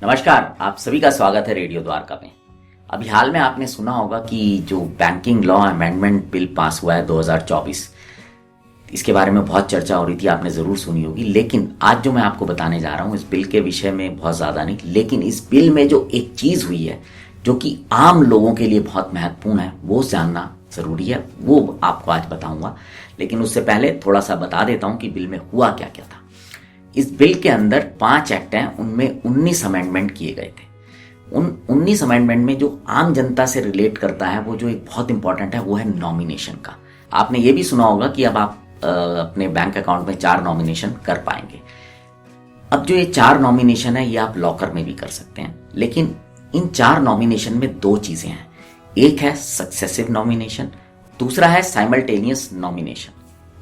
नमस्कार, आप सभी का स्वागत है रेडियो द्वारका में। अभी हाल में आपने सुना होगा कि जो banking law amendment bill pass हुआ है 2024, इसके बारे में बहुत चर्चा हो रही थी, आपने ज़रूर सुनी होगी। लेकिन आज जो मैं आपको बताने जा रहा हूँ इस बिल के विषय में बहुत ज़्यादा नहीं, लेकिन इस बिल में जो एक चीज़ हुई है जो कि आम लोगों के लिए बहुत महत्वपूर्ण है, वो जानना ज़रूरी है, वो आपको आज बताऊँगा। लेकिन उससे पहले थोड़ा सा बता देता हूँ कि बिल में हुआ क्या क्या था। इस बिल के अंदर 5 एक्ट हैं, उनमें 19 अमेंडमेंट किए गए थे। उन 19 अमेंडमेंट में जो आम जनता से रिलेट करता है, वो जो एक बहुत इंपॉर्टेंट है, वो है नॉमिनेशन का। आपने ये भी सुना होगा कि अब आप अपने बैंक अकाउंट में 4 नॉमिनेशन कर पाएंगे। अब जो ये 4 नॉमिनेशन है, ये आप लॉकर में भी कर सकते हैं। लेकिन इन 4 नॉमिनेशन में 2 चीजें हैं। एक है सक्सेसिव नॉमिनेशन, दूसरा है साइमल्टेनियस नॉमिनेशन।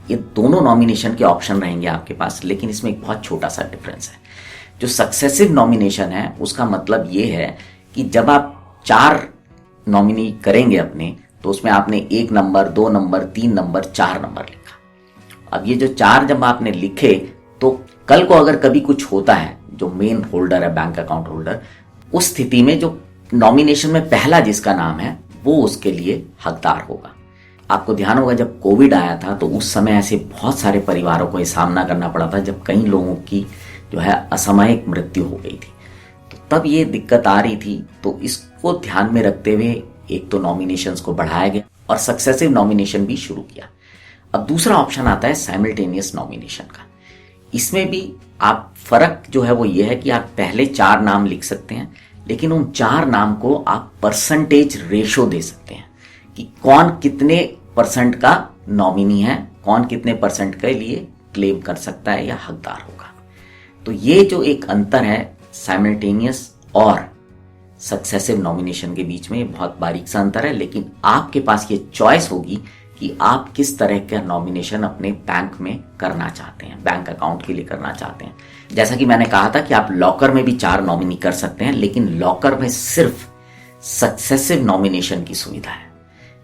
ये दोनों नॉमिनेशन के ऑप्शन रहेंगे आपके पास, लेकिन इसमें एक बहुत छोटा सा डिफरेंस है। जो सक्सेसिव नॉमिनेशन है उसका मतलब ये है कि जब आप 4 नॉमिनी करेंगे अपने, तो उसमें आपने 1 नंबर, 2 नंबर, 3 नंबर, 4 नंबर लिखा। अब ये जो 4 जब आपने लिखे, तो कल को अगर कभी कुछ होता है, जो मेन होल्डर है, बैंक अकाउंट होल्डर, उस स्थिति में जो नॉमिनेशन में पहला जिसका नाम है, वो उसके लिए हकदार होगा। आपको ध्यान होगा जब कोविड आया था तो उस समय ऐसे बहुत सारे परिवारों को ये सामना करना पड़ा था, जब कई लोगों की जो है असामयिक मृत्यु हो गई थी। तो तब ये दिक्कत आ रही थी, तो इसको ध्यान में रखते हुए एक तो नॉमिनेशंस को बढ़ाया गया और सक्सेसिव नॉमिनेशन भी शुरू किया। अब दूसरा ऑप्शन आता है साइमल्टेनियस नॉमिनेशन का। इसमें भी आप फर्क जो है वो ये है कि आप पहले 4 नाम लिख सकते हैं, लेकिन उन 4 नाम को आप परसेंटेज रेशो दे सकते हैं कि कौन कितने परसेंट का नॉमिनी है, कौन कितने परसेंट के लिए क्लेम कर सकता है या हकदार होगा। तो ये जो एक अंतर है साइमल्टेनियस और सक्सेसिव नॉमिनेशन के बीच में, बहुत बारीक सा अंतर है। लेकिन आपके पास ये चॉइस होगी कि आप किस तरह का नॉमिनेशन अपने बैंक में करना चाहते हैं, बैंक अकाउंट के लिए करना चाहते हैं। जैसा कि मैंने कहा था कि आप लॉकर में भी 4 नॉमिनी कर सकते हैं, लेकिन लॉकर में सिर्फ सक्सेसिव नॉमिनेशन की सुविधा है,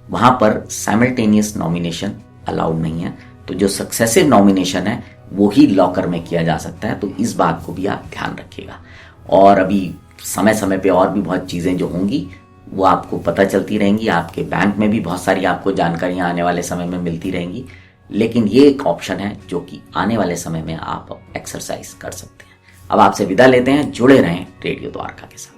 वहां पर साइमल्टेनियस नॉमिनेशन अलाउड नहीं है। तो जो सक्सेसिव नॉमिनेशन है वो ही लॉकर में किया जा सकता है। तो इस बात को भी आप ध्यान रखिएगा। और अभी समय समय पे और भी बहुत चीजें जो होंगी वो आपको पता चलती रहेंगी, आपके बैंक में भी बहुत सारी आपको जानकारियां आने वाले समय में मिलती रहेंगी। लेकिन ये एक ऑप्शन है जो कि आने वाले समय में आप एक्सरसाइज कर सकते हैं। अब आपसे विदा लेते हैं, जुड़े रहें रेडियो द्वारका के साथ।